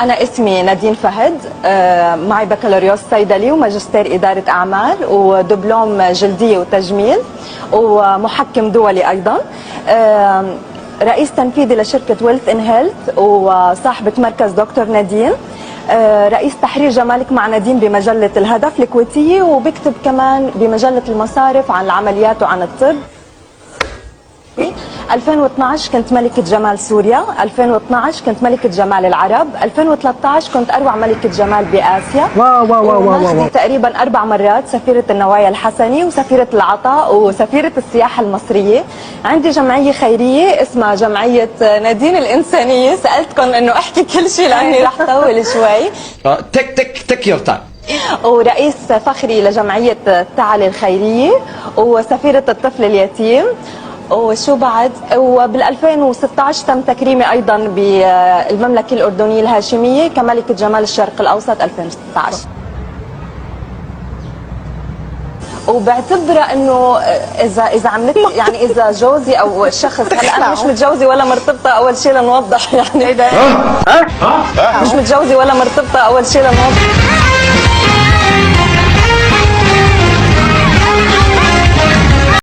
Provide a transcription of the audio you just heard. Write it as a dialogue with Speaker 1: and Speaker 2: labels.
Speaker 1: أنا اسمي نادين فهد، معي بكالوريوس صيدلي وماجستير إدارة أعمال ودبلوم جلدية وتجميل ومحكم دولي أيضا. رئيس تنفيذي لشركة ويلث إن هيلث وصاحبة مركز دكتور نادين. رئيس تحرير جمالك مع نادين بمجلة الهدف الكويتية، وبكتب كمان بمجلة المصارف عن العمليات وعن الطب. 2012 كنت ملكة جمال سوريا، 2012 كنت ملكة جمال العرب، 2013 كنت أروع ملكة جمال بآسيا. واو تقريبا 4 مرات سفيرة النوايا الحسني وسفيرة العطاء وسفيرة السياحة المصرية. عندي جمعية خيرية اسمها جمعية نادين الإنسانية. سألتكم إنه أحكي كل شيء لأني رح طول شوي.
Speaker 2: تك يور تايم.
Speaker 1: ورئيس فخري لجمعية التعالي الخيرية وسفيرة الطفل اليتيم. وشو بعد؟ وبال 2016 تم تكريمي ايضا بالمملكه الاردنيه الهاشميه كملكه جمال الشرق الاوسط 2016. وبعتبرها انه اذا عم يعني اذا جوزي او الشخص، هلا انا مش متجوزه ولا مرتبطه، اول شيء لنوضح يعني مش متجوزه ولا مرتبطه، اول شيء لنوضح.